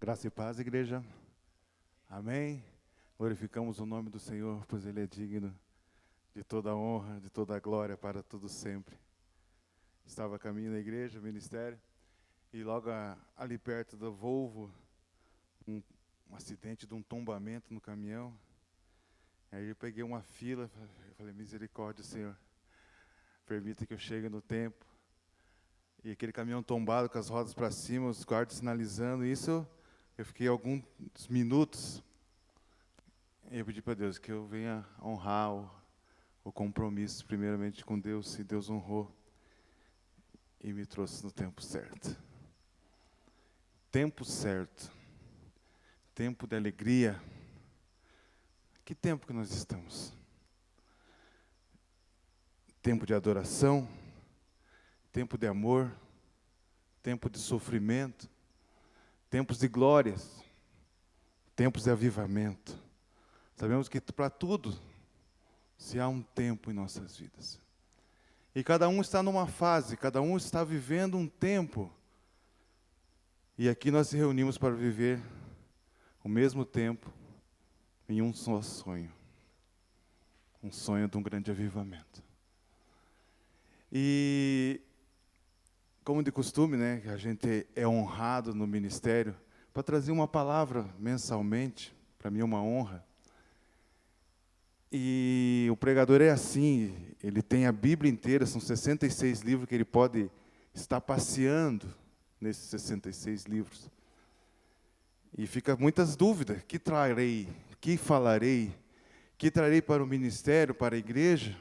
Graça e paz, igreja. Amém. Glorificamos o nome do Senhor, pois Ele é digno de toda a honra, de toda a glória para todo sempre. Estava a caminho da igreja, ministério, e logo ali perto do Volvo, um acidente de um tombamento no caminhão. Aí eu peguei uma fila, falei, misericórdia, Senhor, permita que eu chegue no tempo. E aquele caminhão tombado com as rodas para cima, os guardas sinalizando isso, eu fiquei alguns minutos. E eu pedi para Deus que eu venha honrar o compromisso, primeiramente com Deus, e Deus honrou e me trouxe no tempo certo. Tempo certo, tempo de alegria. Que tempo que nós estamos? Tempo de adoração, tempo de amor, tempo de sofrimento, tempos de glórias, tempos de avivamento. Sabemos que para tudo se há um tempo em nossas vidas. E cada um está numa fase, cada um está vivendo um tempo. E aqui nós se reunimos para viver o mesmo tempo em um só sonho. Um sonho de um grande avivamento. E, como de costume, né, a gente é honrado no ministério para trazer uma palavra mensalmente. Para mim é uma honra. E o pregador é assim, ele tem a Bíblia inteira, são 66 livros que ele pode estar passeando nesses 66 livros. E fica muitas dúvidas, que trarei, que falarei, que trarei para o ministério, para a igreja.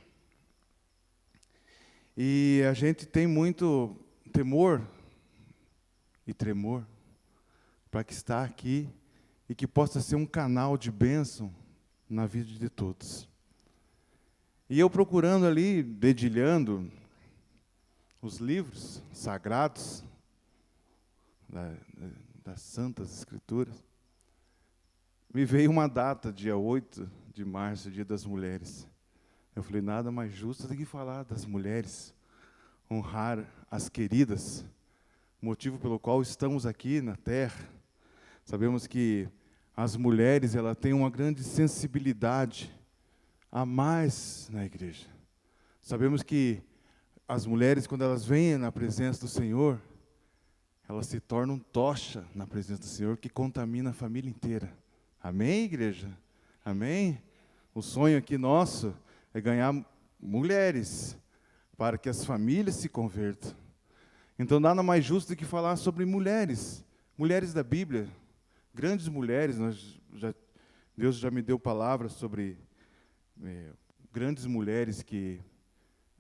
E a gente tem muito temor e tremor para que está aqui e que possa ser um canal de bênção na vida de todos. E eu procurando ali, dedilhando os livros sagrados das Santas Escrituras, me veio uma data, dia 8 de março, Dia das Mulheres. Eu falei, nada mais justo do que falar das mulheres, honrar as queridas, motivo pelo qual estamos aqui na terra. Sabemos que as mulheres, ela têm uma grande sensibilidade a mais na igreja. Sabemos que as mulheres, quando elas vêm na presença do Senhor, elas se tornam tocha na presença do Senhor, que contamina a família inteira. Amém, igreja? Amém? O sonho aqui nosso é ganhar mulheres, para que as famílias se convertam. Então, nada mais justo do que falar sobre mulheres, mulheres da Bíblia, grandes mulheres. Deus já me deu palavras sobre grandes mulheres que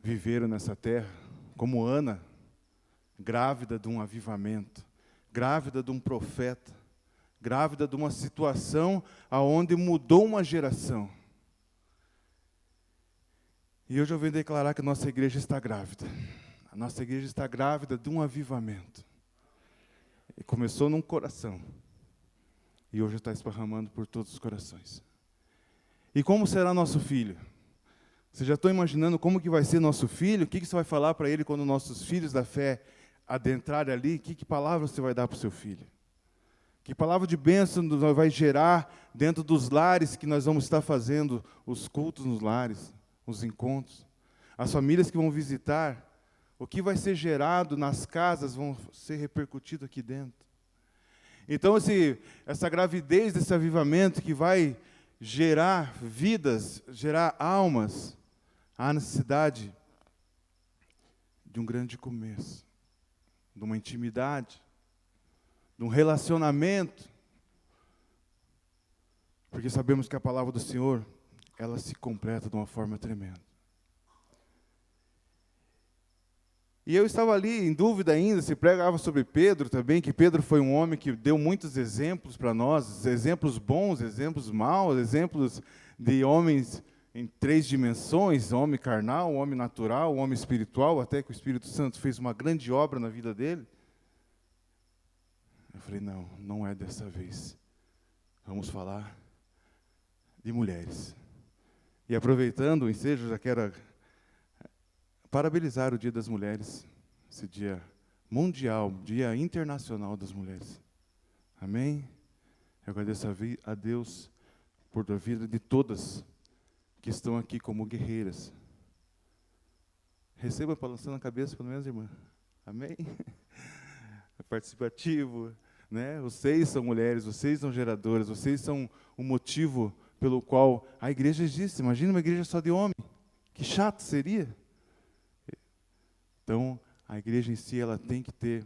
viveram nessa terra, como Ana, grávida de um avivamento, grávida de um profeta, grávida de uma situação aonde mudou uma geração. E hoje eu venho declarar que a nossa igreja está grávida. A nossa igreja está grávida de um avivamento. E começou num coração. E hoje está esparramando por todos os corações. E como será nosso filho? Você já está imaginando como que vai ser nosso filho? O que você vai falar para ele quando nossos filhos da fé adentrarem ali? Que palavra você vai dar para o seu filho? Que palavra de bênção vai gerar dentro dos lares que nós vamos estar fazendo os cultos nos lares, os encontros? As famílias que vão visitar, o que vai ser gerado nas casas vão ser repercutido aqui dentro. Então, essa gravidez desse avivamento que vai gerar vidas, gerar almas, há necessidade de um grande começo, de uma intimidade, de um relacionamento, porque sabemos que a palavra do Senhor, ela se completa de uma forma tremenda. E eu estava ali em dúvida ainda, se pregava sobre Pedro também, que Pedro foi um homem que deu muitos exemplos para nós, exemplos bons, exemplos maus, exemplos de homens em 3 dimensões, homem carnal, homem natural, homem espiritual, até que o Espírito Santo fez uma grande obra na vida dele. Eu falei, não é dessa vez. Vamos falar de mulheres. E aproveitando o ensejo, já quero parabenizar o Dia das Mulheres, esse dia mundial, Dia Internacional das Mulheres. Amém? Eu agradeço a Deus por a vida de todas que estão aqui como guerreiras. Receba balançando a cabeça, pelo menos, irmã. Amém? É participativo, né? Vocês são mulheres, vocês são geradoras, vocês são o motivo pelo qual a igreja existe. Imagina uma igreja só de homem. Que chato seria. Então, a igreja em si, ela tem que ter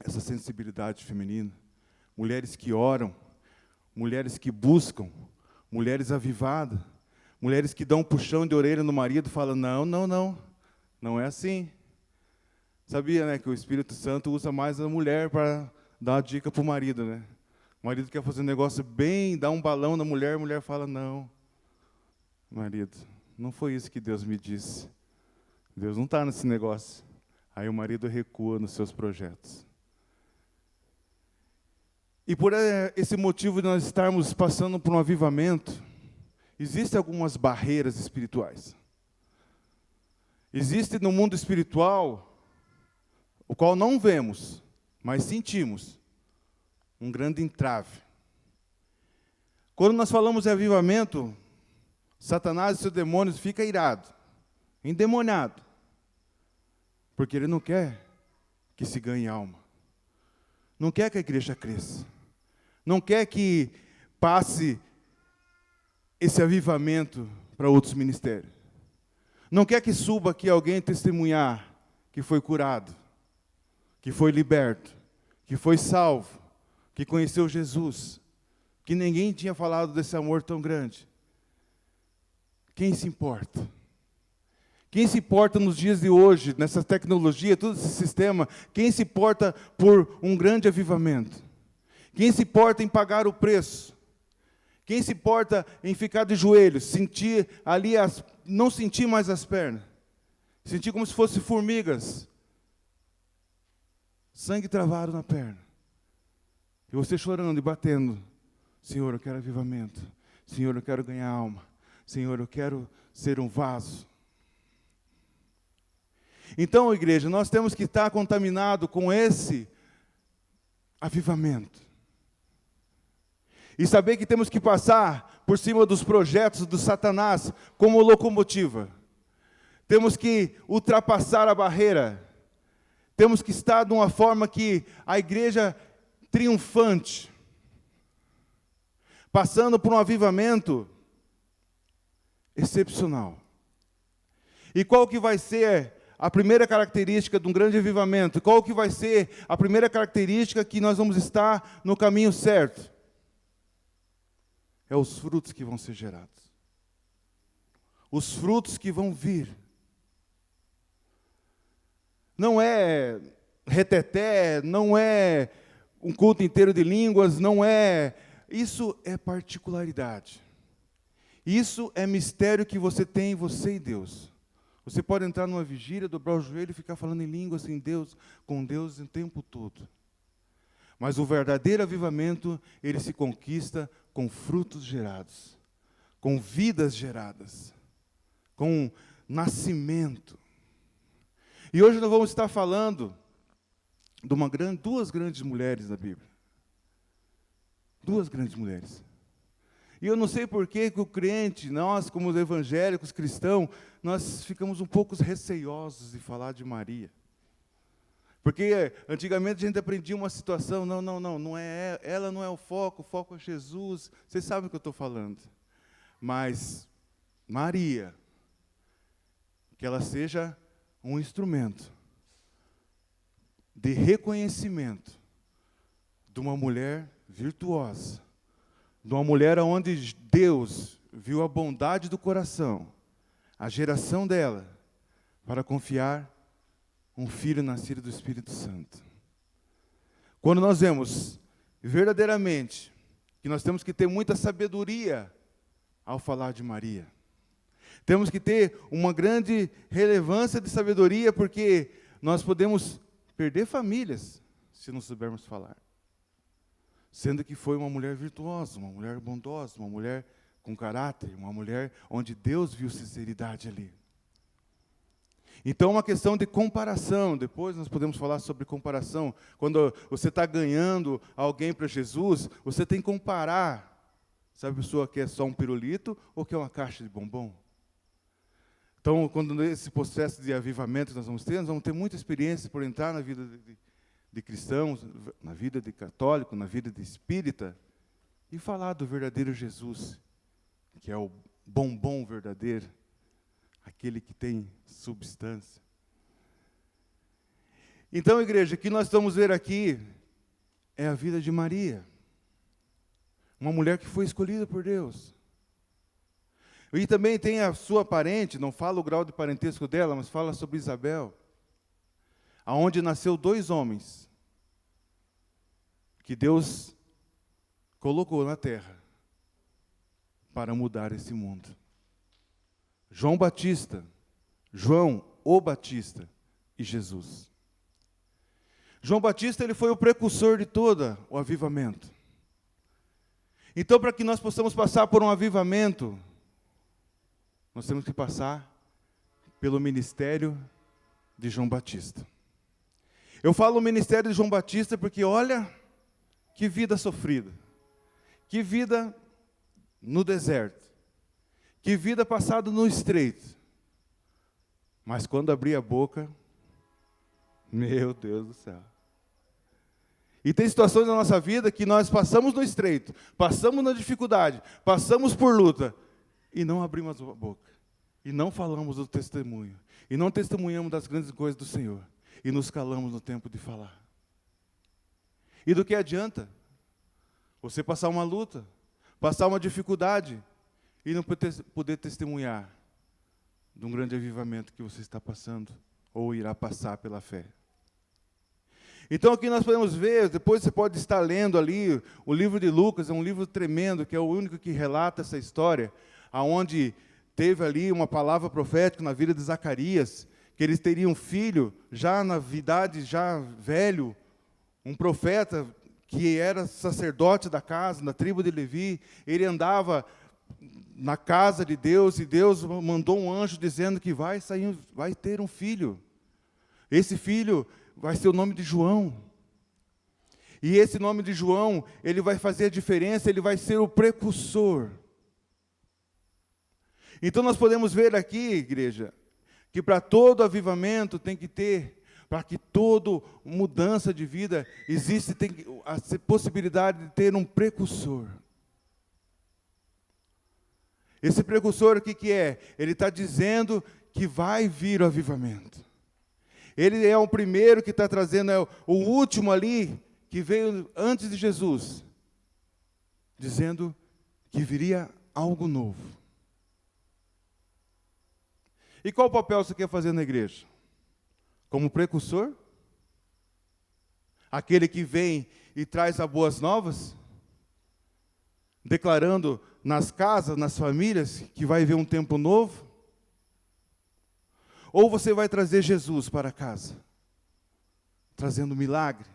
essa sensibilidade feminina. Mulheres que oram, mulheres que buscam, mulheres avivadas, mulheres que dão um puxão de orelha no marido e falam, não é assim. Sabia, né, que o Espírito Santo usa mais a mulher para dar uma dica para o marido, né? O marido quer fazer um negócio bem, dá um balão na mulher, a mulher fala, não, marido, não foi isso que Deus me disse. Deus não está nesse negócio. Aí o marido recua nos seus projetos. E por esse motivo de nós estarmos passando por um avivamento, existem algumas barreiras espirituais. Existe no mundo espiritual, o qual não vemos, mas sentimos, um grande entrave. Quando nós falamos em avivamento, Satanás e seus demônios ficam irados, endemoniado, porque ele não quer que se ganhe alma. Não quer que a igreja cresça. Não quer que passe esse avivamento para outros ministérios. Não quer que suba aqui alguém testemunhar que foi curado, que foi liberto, que foi salvo, que conheceu Jesus, que ninguém tinha falado desse amor tão grande. Quem se importa? Quem se importa nos dias de hoje, nessa tecnologia, todo esse sistema, quem se importa por um grande avivamento? Quem se importa em pagar o preço? Quem se importa em ficar de joelhos, sentir ali, não sentir mais as pernas, sentir como se fossem formigas, sangue travado na perna, e você chorando e batendo, Senhor, eu quero avivamento, Senhor, eu quero ganhar alma, Senhor, eu quero ser um vaso. Então, igreja, nós temos que estar contaminados com esse avivamento. E saber que temos que passar por cima dos projetos do Satanás como locomotiva. Temos que ultrapassar a barreira. Temos que estar de uma forma que a igreja triunfante, passando por um avivamento excepcional. E qual que vai ser a primeira característica de um grande avivamento? Qual que vai ser a primeira característica que nós vamos estar no caminho certo? É os frutos que vão ser gerados. Os frutos que vão vir. Não é reteté, não é um culto inteiro de línguas, não é... Isso é particularidade. Isso é mistério que você tem, você e Deus. Você pode entrar numa vigília, dobrar o joelho e ficar falando em línguas com Deus o tempo todo. Mas o verdadeiro avivamento, ele se conquista com frutos gerados, com vidas geradas, com nascimento. E hoje nós vamos estar falando de duas grandes mulheres da Bíblia. Duas grandes mulheres. E eu não sei por que o crente, nós como os evangélicos cristãos, nós ficamos um pouco receiosos de falar de Maria. Porque antigamente a gente aprendia uma situação, não é ela não é o foco é Jesus. Vocês sabem o que eu estou falando. Mas Maria, que ela seja um instrumento de reconhecimento de uma mulher virtuosa, de uma mulher onde Deus viu a bondade do coração, a geração dela, para confiar um filho nascido do Espírito Santo. Quando nós vemos verdadeiramente que nós temos que ter muita sabedoria ao falar de Maria. Temos que ter uma grande relevância de sabedoria, porque nós podemos perder famílias se não soubermos falar. Sendo que foi uma mulher virtuosa, uma mulher bondosa, uma mulher com caráter, uma mulher onde Deus viu sinceridade ali. Então, é uma questão de comparação. Depois nós podemos falar sobre comparação. Quando você está ganhando alguém para Jesus, você tem que comparar. Sabe a pessoa que é só um pirulito ou que é uma caixa de bombom? Então, quando nesse processo de avivamento nós vamos ter muita experiência por entrar na vida de cristãos, na vida de católico, na vida de espírita, e falar do verdadeiro Jesus, que é o bombom verdadeiro, aquele que tem substância. Então, igreja, o que nós vamos ver aqui é a vida de Maria, uma mulher que foi escolhida por Deus. E também tem a sua parente, não fala o grau de parentesco dela, mas fala sobre Isabel, aonde nasceu 2 homens, que Deus colocou na terra para mudar esse mundo. João Batista, João o Batista e Jesus. João Batista, ele foi o precursor de todo o avivamento. Então, para que nós possamos passar por um avivamento, nós temos que passar pelo ministério de João Batista. Eu falo o ministério de João Batista porque, olha, que vida sofrida, que vida no deserto, que vida passada no estreito. Mas quando abri a boca, meu Deus do céu. E tem situações na nossa vida que nós passamos no estreito, passamos na dificuldade, passamos por luta, e não abrimos a boca, e não falamos do testemunho, e não testemunhamos das grandes coisas do Senhor, e nos calamos no tempo de falar. E do que adianta você passar uma luta, passar uma dificuldade, e não poder testemunhar de um grande avivamento que você está passando, ou irá passar pela fé? Então aqui nós podemos ver, depois você pode estar lendo ali, o livro de Lucas, é um livro tremendo, que é o único que relata essa história, aonde teve ali uma palavra profética na vida de Zacarias, que eles teriam um filho, já na idade, já velho, um profeta que era sacerdote da casa, da tribo de Levi. Ele andava na casa de Deus, e Deus mandou um anjo dizendo que vai ter um filho. Esse filho vai ser o nome de João. E esse nome de João, ele vai fazer a diferença, ele vai ser o precursor. Então nós podemos ver aqui, igreja, que para todo avivamento tem que ter, para que toda mudança de vida existe, tem a possibilidade de ter um precursor. Esse precursor, o que é? Ele está dizendo que vai vir o avivamento. Ele é o primeiro que está trazendo, é o último ali, que veio antes de Jesus, dizendo que viria algo novo. E qual papel você quer fazer na igreja? Como precursor? Aquele que vem e traz as boas novas? Declarando nas casas, nas famílias, que vai haver um tempo novo? Ou você vai trazer Jesus para casa, trazendo milagre,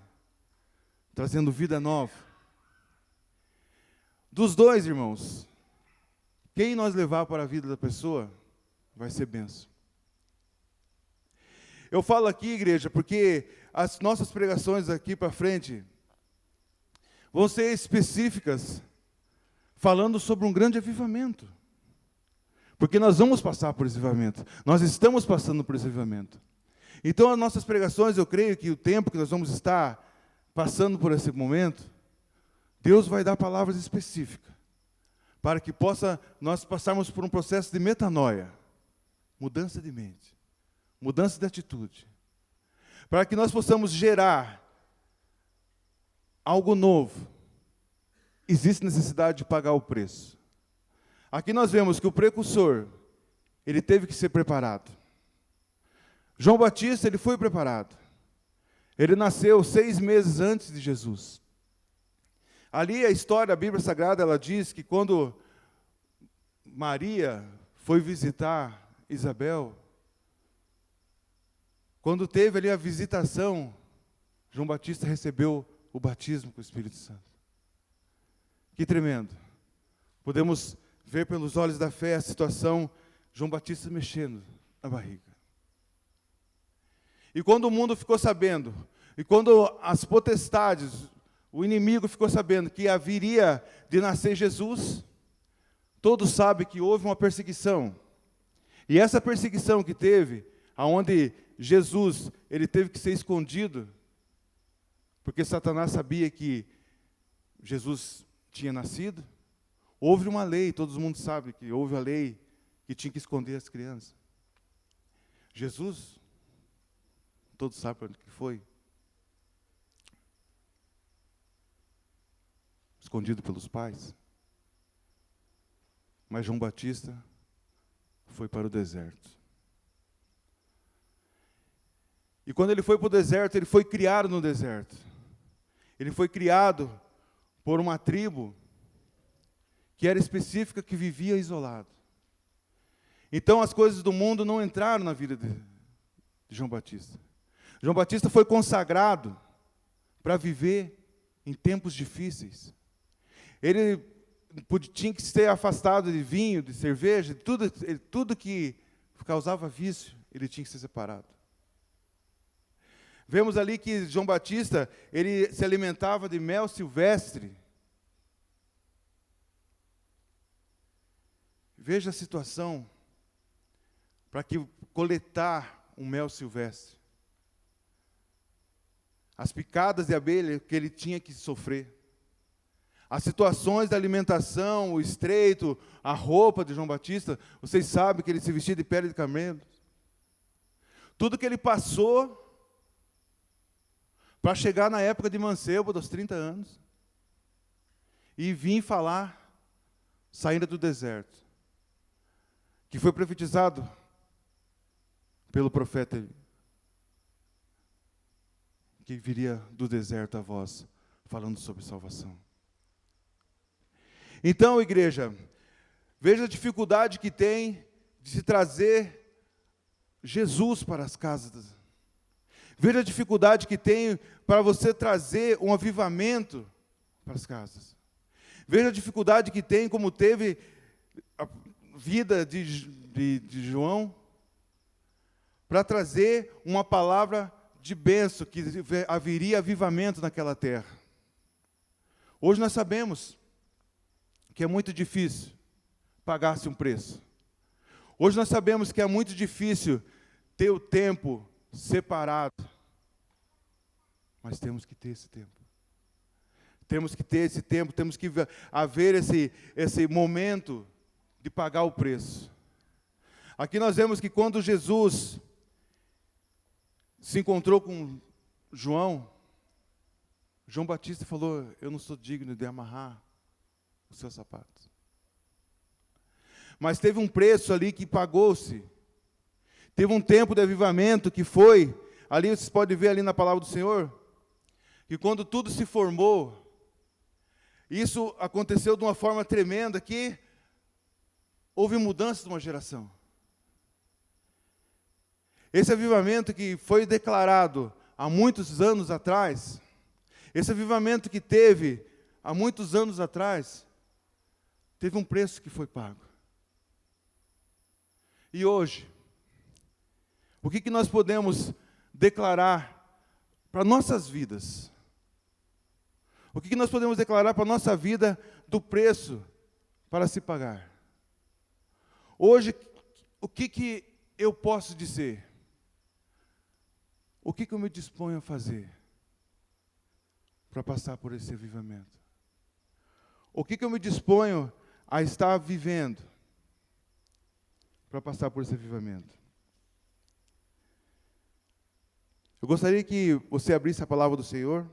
trazendo vida nova? Dos dois, irmãos, quem nós levar para a vida da pessoa, vai ser bênção. Eu falo aqui, igreja, porque as nossas pregações aqui para frente vão ser específicas, falando sobre um grande avivamento. Porque nós vamos passar por esse avivamento. Nós estamos passando por esse avivamento. Então, as nossas pregações, eu creio que o tempo que nós vamos estar passando por esse momento, Deus vai dar palavras específicas, para que nós passarmos por um processo de metanoia, mudança de mente, mudança de atitude, para que nós possamos gerar algo novo. Existe necessidade de pagar o preço. Aqui nós vemos que o precursor, ele teve que ser preparado. João Batista, ele foi preparado. Ele nasceu 6 meses antes de Jesus. Ali a história, a Bíblia Sagrada, ela diz que quando Maria foi visitar Isabel, quando teve ali a visitação, João Batista recebeu o batismo com o Espírito Santo. Que tremendo. Podemos ver pelos olhos da fé a situação, João Batista mexendo na barriga. E quando o mundo ficou sabendo, e quando as potestades, o inimigo ficou sabendo que haveria de nascer Jesus, todos sabem que houve uma perseguição. E essa perseguição que teve, aonde Jesus, ele teve que ser escondido, porque Satanás sabia que Jesus tinha nascido. Houve uma lei, todo mundo sabe que houve a lei que tinha que esconder as crianças. Jesus, todos sabem onde que foi. Escondido pelos pais. Mas João Batista foi para o deserto. E quando ele foi para o deserto, ele foi criado no deserto. Ele foi criado por uma tribo que era específica, que vivia isolado. Então as coisas do mundo não entraram na vida de João Batista. João Batista foi consagrado para viver em tempos difíceis. Ele tinha que ser afastado de vinho, de cerveja, de tudo que causava vício, ele tinha que ser separado. Vemos ali que João Batista, ele se alimentava de mel silvestre. Veja a situação para que coletar um mel silvestre. As picadas de abelha que ele tinha que sofrer. As situações da alimentação, o estreito, a roupa de João Batista, vocês sabem que ele se vestia de pele de camelo. Tudo que ele passou para chegar na época de mancebo, dos 30 anos, e vir falar, saindo do deserto, que foi profetizado pelo profeta, que viria do deserto a voz, falando sobre salvação. Então, igreja, veja a dificuldade que tem de se trazer Jesus para as casas. Veja a dificuldade que tem para você trazer um avivamento para as casas. Veja a dificuldade que tem, como teve a vida de João, para trazer uma palavra de bênção, que haveria avivamento naquela terra. Hoje nós sabemos que é muito difícil pagar-se um preço. Hoje nós sabemos que é muito difícil ter o tempo separado. Mas temos que ter esse tempo. Temos que ter esse tempo, temos que haver esse momento de pagar o preço. Aqui nós vemos que quando Jesus se encontrou com João Batista falou: eu não sou digno de amarrar os seus sapatos. Mas teve um preço ali que pagou-se. Teve um tempo de avivamento que foi, ali vocês podem ver ali na palavra do Senhor, que quando tudo se formou, isso aconteceu de uma forma tremenda que houve mudança de uma geração. Esse avivamento que foi declarado há muitos anos atrás, esse avivamento que teve há muitos anos atrás, teve um preço que foi pago. E hoje, o que nós podemos declarar para nossas vidas? O que nós podemos declarar para a nossa vida do preço para se pagar? Hoje, o que eu posso dizer? O que eu me disponho a fazer para passar por esse avivamento? O que eu me disponho a estar vivendo para passar por esse avivamento? Eu gostaria que você abrisse a palavra do Senhor.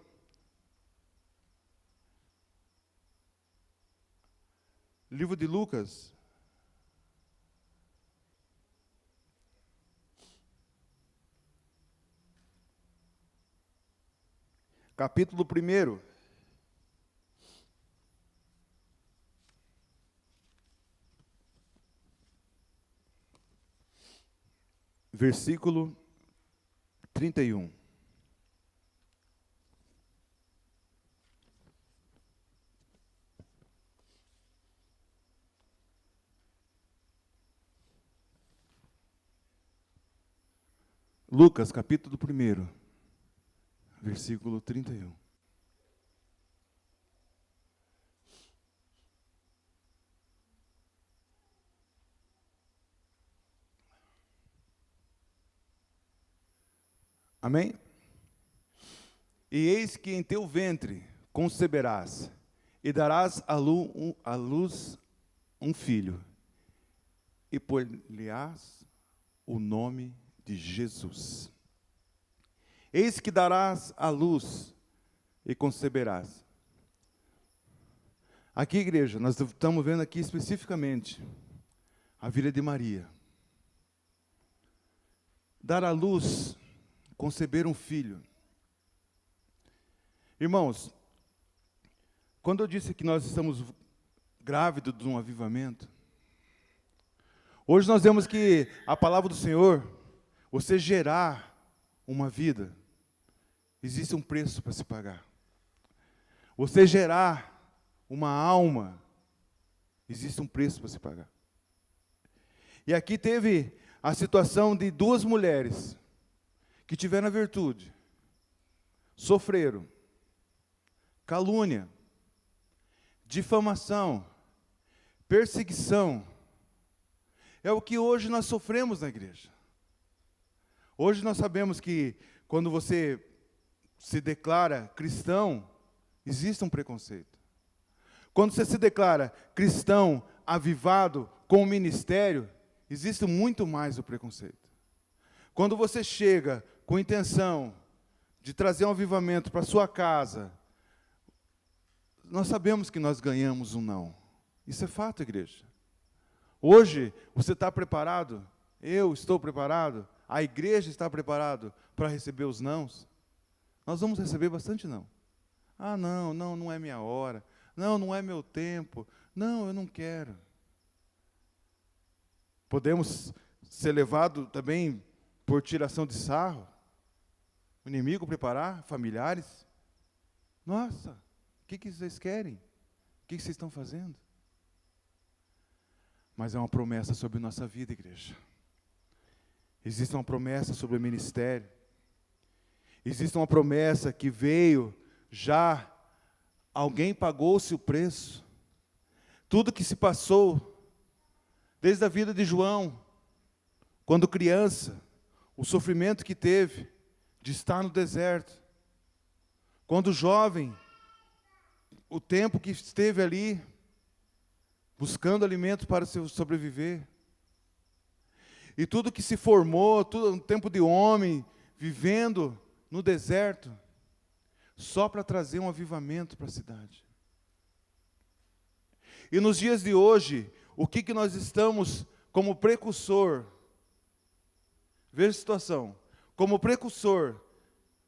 Livro de Lucas. Capítulo 1. Versículo 31. Lucas, capítulo 1, versículo 31. Amém? E eis que em teu ventre conceberás, e darás à luz um filho, e por-lhe-ás o nome de Jesus. Eis que darás à luz e conceberás. Aqui, igreja, nós estamos vendo aqui especificamente a vida de Maria. Dar à luz, conceber um filho. Irmãos, quando eu disse que nós estamos grávidos de um avivamento, hoje nós vemos que a palavra do Senhor, você gerar uma vida, existe um preço para se pagar. Você gerar uma alma, existe um preço para se pagar. E aqui teve a situação de duas mulheres que tiveram a virtude, sofreram calúnia, difamação, perseguição. É o que hoje nós sofremos na igreja. Hoje nós sabemos que quando você se declara cristão, existe um preconceito. Quando você se declara cristão, avivado, com o ministério, existe muito mais o preconceito. Quando você chega com intenção de trazer um avivamento para a sua casa, nós sabemos que nós ganhamos um não. Isso é fato, igreja. Hoje, você está preparado? Eu estou preparado? A igreja está preparada para receber os nãos? Nós vamos receber bastante não. Ah, não é minha hora. Não é meu tempo. Não, eu não quero. Podemos ser levados também por tiração de sarro. O inimigo preparar familiares. Nossa, o que vocês querem? O que vocês estão fazendo? Mas é uma promessa sobre nossa vida, igreja. Existe uma promessa sobre o ministério. Existe uma promessa que veio já. Alguém pagou-se o preço. Tudo que se passou, desde a vida de João, quando criança, o sofrimento que teve de estar no deserto. Quando jovem, o tempo que esteve ali, buscando alimento para sobreviver. E tudo que se formou, tudo um tempo de homem, vivendo no deserto, só para trazer um avivamento para a cidade. E nos dias de hoje, o que nós estamos como precursor? Veja a situação. Como precursor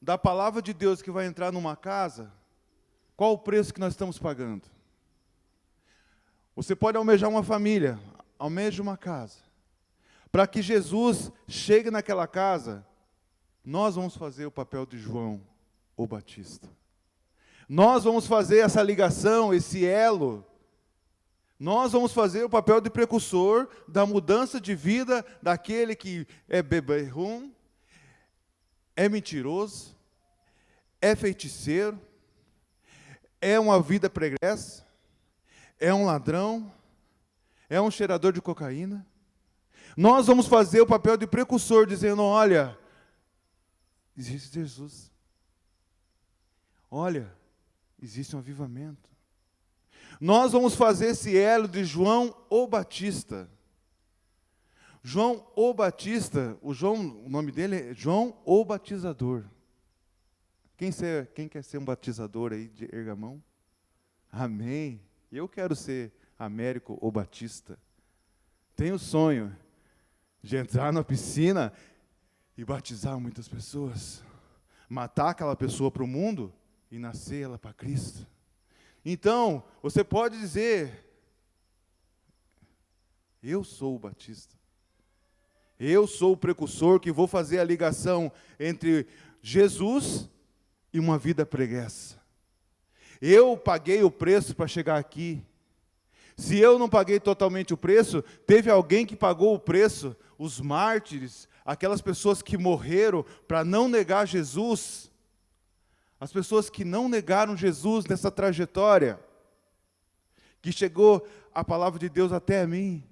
da palavra de Deus que vai entrar numa casa, qual o preço que nós estamos pagando? Você pode almejar uma família, almeja uma casa. Para que Jesus chegue naquela casa, nós vamos fazer o papel de João o Batista. Nós vamos fazer essa ligação, esse elo. Nós vamos fazer o papel de precursor da mudança de vida daquele que é beberrum, é mentiroso, é feiticeiro, é uma vida pregressa, é um ladrão, é um cheirador de cocaína. Nós vamos fazer o papel de precursor, dizendo, olha, existe Jesus. Olha, existe um avivamento. Nós vamos fazer esse elo de João o Batista. João o Batista, o nome dele é João o Batizador. Quem quer ser um batizador aí, de erga a mão? Amém. Eu quero ser Américo o Batista. Tenho o sonho de entrar na piscina e batizar muitas pessoas. Matar aquela pessoa para o mundo e nascer ela para Cristo. Então, você pode dizer, eu sou o Batista. Eu sou o precursor que vou fazer a ligação entre Jesus e uma vida preguiça. Eu paguei o preço para chegar aqui. Se eu não paguei totalmente o preço, teve alguém que pagou o preço. os mártires, aquelas pessoas que morreram para não negar Jesus, as pessoas que não negaram Jesus nessa trajetória, que chegou a palavra de Deus até mim,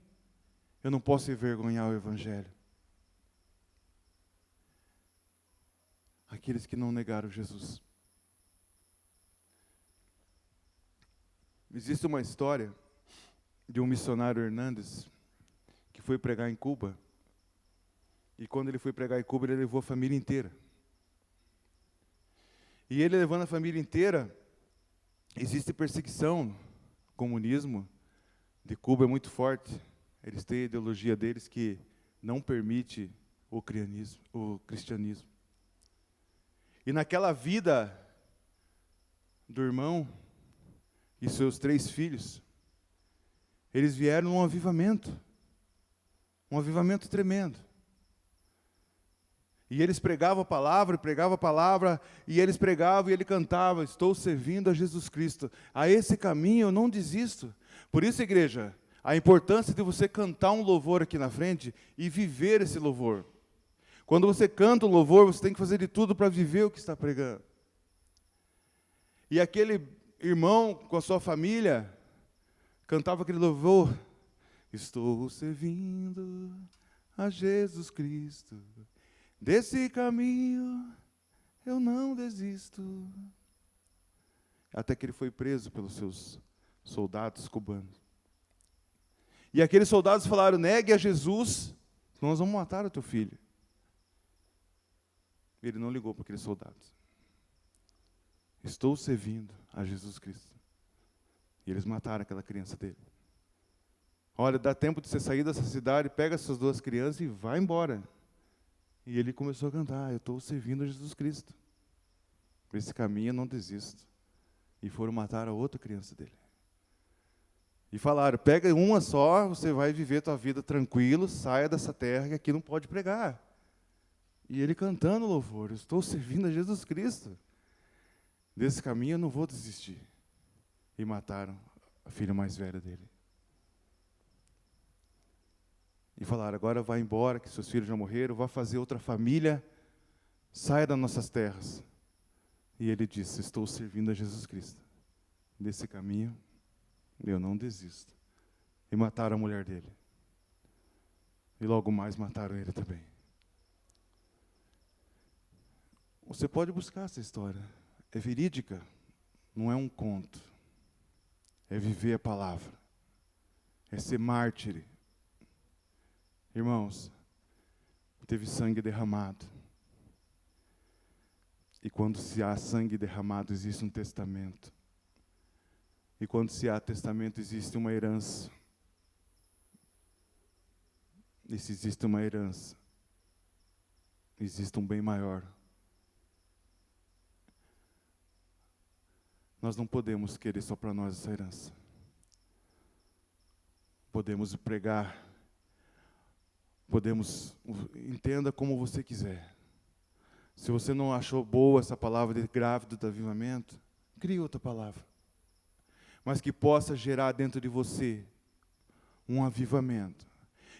eu não posso envergonhar o Evangelho. Aqueles que não negaram Jesus. Existe uma história de um missionário Hernandes que foi pregar em Cuba. E quando ele foi pregar em Cuba, ele levou a família inteira. E ele levando a família inteira, existe perseguição. O comunismo de Cuba é muito forte. Eles têm a ideologia deles que não permite o cristianismo. E naquela vida do irmão e seus 3 filhos, eles vieram num avivamento tremendo. E eles pregavam a palavra, e eles pregavam e ele cantava: estou servindo a Jesus Cristo. A esse caminho eu não desisto. Por isso, igreja, a importância de você cantar um louvor aqui na frente e viver esse louvor. Quando você canta um louvor, você tem que fazer de tudo para viver o que está pregando. E aquele irmão com a sua família cantava aquele louvor: estou servindo a Jesus Cristo, desse caminho eu não desisto. Até que ele foi preso pelos seus soldados cubanos. E aqueles soldados falaram: negue a Jesus, senão nós vamos matar o teu filho. Ele não ligou para aqueles soldados. Estou servindo a Jesus Cristo. E eles mataram aquela criança dele. Olha, dá tempo de você sair dessa cidade, pega essas 2 crianças e vai embora. E ele começou a cantar: eu estou servindo a Jesus Cristo. Por esse caminho eu não desisto. E foram matar a outra criança dele. E falaram: pega uma só, você vai viver tua vida tranquilo, saia dessa terra que aqui não pode pregar. E ele cantando louvor: eu estou servindo a Jesus Cristo. Desse caminho eu não vou desistir. E mataram a filha mais velha dele. E falaram: agora vai embora, que seus filhos já morreram, vá fazer outra família, saia das nossas terras. E ele disse: estou servindo a Jesus Cristo. Desse caminho eu não desisto. E mataram a mulher dele. E logo mais mataram ele também. Você pode buscar essa história. É verídica, não é um conto. É viver a palavra. É ser mártir. Irmãos, teve sangue derramado. E quando se há sangue derramado, existe um testamento. E quando se há testamento, existe uma herança. E se existe uma herança, existe um bem maior. Nós não podemos querer só para nós essa herança. Podemos pregar, entenda como você quiser. Se você não achou boa essa palavra de grávido do avivamento, crie outra palavra. Mas que possa gerar dentro de você um avivamento.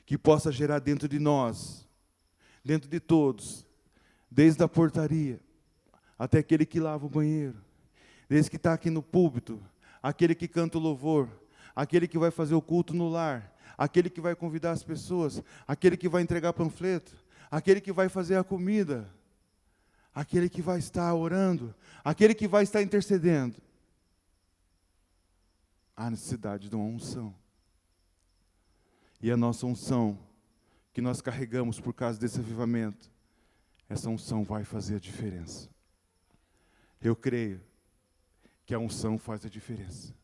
Que possa gerar dentro de nós, dentro de todos, desde a portaria até aquele que lava o banheiro, desde que está aqui no púlpito, aquele que canta o louvor, aquele que vai fazer o culto no lar, aquele que vai convidar as pessoas, aquele que vai entregar panfleto, aquele que vai fazer a comida, aquele que vai estar orando, aquele que vai estar intercedendo. Há necessidade de uma unção. E a nossa unção, que nós carregamos por causa desse avivamento, essa unção vai fazer a diferença. Eu creio que a unção faz a diferença.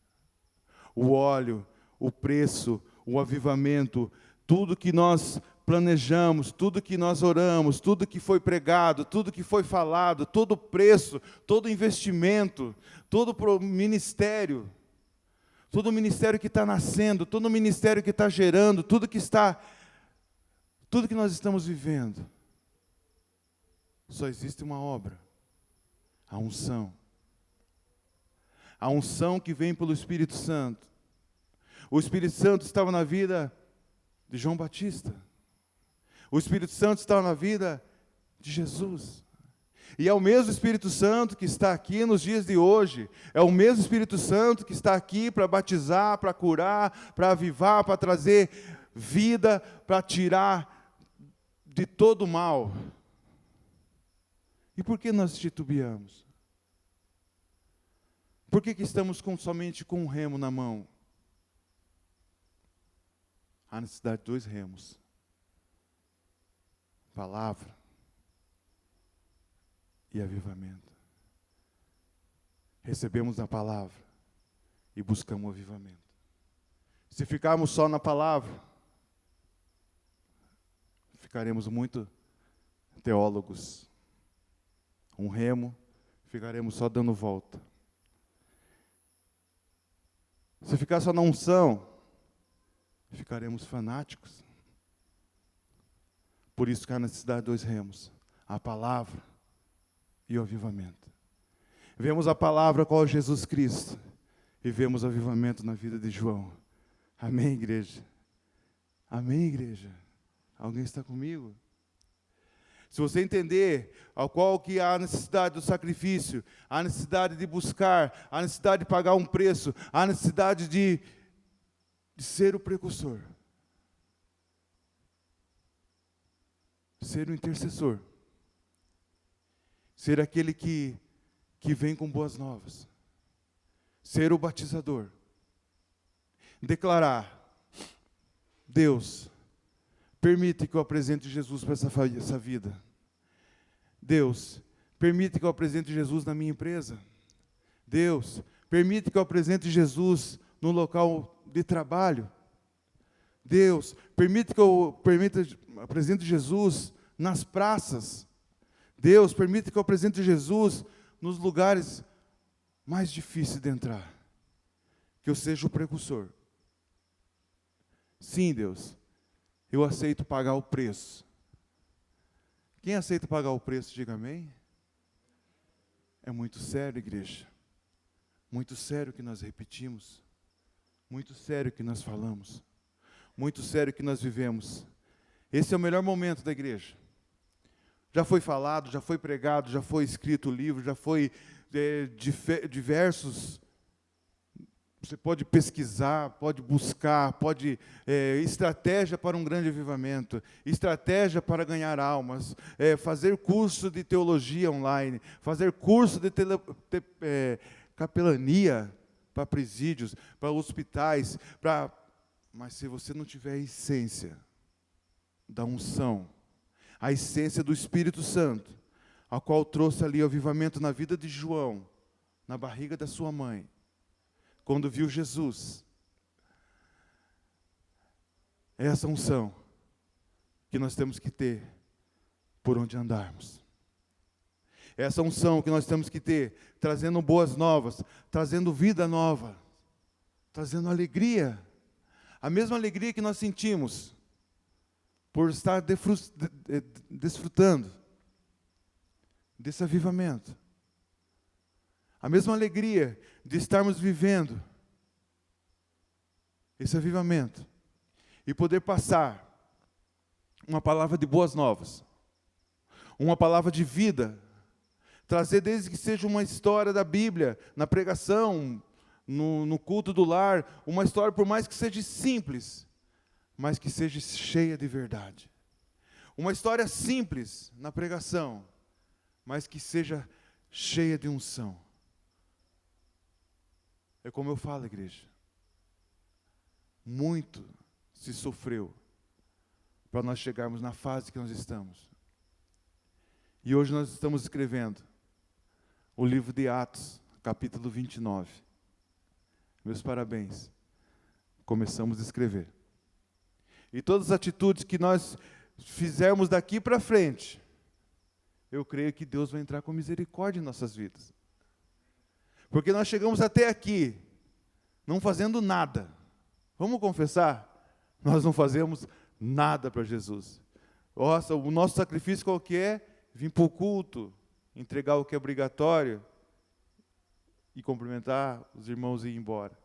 O óleo, o preço, o avivamento, tudo que nós planejamos, tudo que nós oramos, tudo que foi pregado, tudo que foi falado, todo preço, todo investimento, todo ministério, todo ministério que está nascendo, todo ministério que está gerando, tudo que nós estamos vivendo, só existe uma obra: a unção. A unção que vem pelo Espírito Santo. O Espírito Santo estava na vida de João Batista. O Espírito Santo está na vida de Jesus. E é o mesmo Espírito Santo que está aqui nos dias de hoje. É o mesmo Espírito Santo que está aqui para batizar, para curar, para avivar, para trazer vida, para tirar de todo o mal. E por que nós titubeamos? Por que estamos somente com um remo na mão? Há necessidade de 2 remos. Palavra e avivamento. Recebemos a palavra e buscamos o avivamento. Se ficarmos só na palavra, ficaremos muito teólogos. Um remo, ficaremos só dando volta. Se ficar só na unção, ficaremos fanáticos. Por isso que há necessidade de 2 remos. A palavra e o avivamento. Vemos a palavra qual é Jesus Cristo. E vemos o avivamento na vida de João. Amém, igreja? Amém, igreja? Alguém está comigo? Se você entender ao qual que há a necessidade do sacrifício, a necessidade de buscar, a necessidade de pagar um preço, a necessidade de ser o precursor, ser o intercessor, ser aquele que vem com boas novas, ser o batizador, declarar: Deus, permite que eu apresente Jesus para essa vida. Deus, permite que eu apresente Jesus na minha empresa. Deus, permite que eu apresente Jesus no local de trabalho. Deus, permite que eu apresente Jesus nas praças. Deus, permite que eu apresente Jesus nos lugares mais difíceis de entrar. Que eu seja o precursor. Sim, Deus, eu aceito pagar o preço. Quem aceita pagar o preço, diga amém. É muito sério, igreja. Muito sério o que nós repetimos. Muito sério o que nós falamos. Muito sério o que nós vivemos. Esse é o melhor momento da igreja. Já foi falado, já foi pregado, já foi escrito o livro, já foi diversos. Você pode pesquisar, pode buscar, estratégia para um grande avivamento, estratégia para ganhar almas, fazer curso de teologia online, fazer curso de capelania para presídios, para hospitais, mas se você não tiver a essência da unção, a essência do Espírito Santo, a qual trouxe ali o avivamento na vida de João, na barriga da sua mãe, quando viu Jesus, é essa unção que nós temos que ter por onde andarmos. É essa unção que nós temos que ter, trazendo boas novas, trazendo vida nova, trazendo alegria. A mesma alegria que nós sentimos por estar desfrutando desse avivamento. A mesma alegria de estarmos vivendo esse avivamento e poder passar uma palavra de boas novas, uma palavra de vida, trazer desde que seja uma história da Bíblia, na pregação, no culto do lar, uma história por mais que seja simples, mas que seja cheia de verdade. Uma história simples na pregação, mas que seja cheia de unção. É como eu falo, igreja. Muito se sofreu para nós chegarmos na fase que nós estamos. E hoje nós estamos escrevendo o livro de Atos, capítulo 29. Meus parabéns. Começamos a escrever. E todas as atitudes que nós fizermos daqui para frente, eu creio que Deus vai entrar com misericórdia em nossas vidas. Porque nós chegamos até aqui, não fazendo nada. Vamos confessar? Nós não fazemos nada para Jesus. Nossa, o nosso sacrifício qual que é? Vir para o culto, entregar o que é obrigatório e cumprimentar os irmãos e ir embora.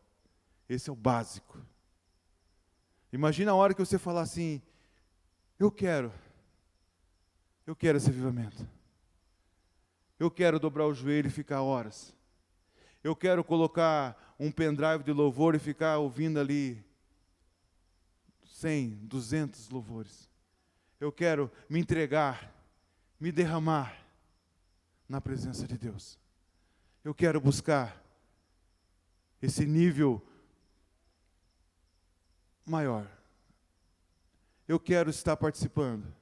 Esse é o básico. Imagina a hora que você falar assim, eu quero Eu quero esse avivamento. Eu quero dobrar o joelho e ficar horas. Eu quero colocar um pendrive de louvor e ficar ouvindo ali 100, 200 louvores. Eu quero me entregar, me derramar na presença de Deus. Eu quero buscar esse nível maior. Eu quero estar participando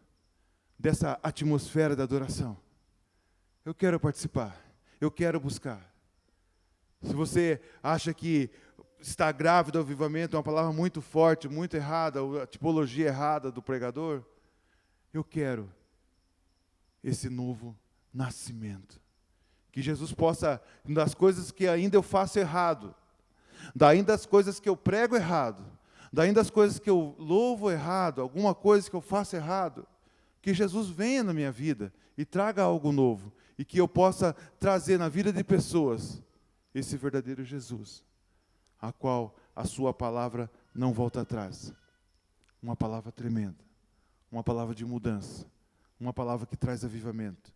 dessa atmosfera da adoração. Eu quero participar. Eu quero buscar. Se você acha que está grávido ao avivamento é uma palavra muito forte, muito errada, a tipologia errada do pregador, eu quero esse novo nascimento. Que Jesus possa, das coisas que ainda eu faço errado, daí das coisas que eu prego errado, daí das coisas que eu louvo errado, alguma coisa que eu faço errado, que Jesus venha na minha vida e traga algo novo, e que eu possa trazer na vida de pessoas esse verdadeiro Jesus, a qual a sua palavra não volta atrás. Uma palavra tremenda, uma palavra de mudança, uma palavra que traz avivamento.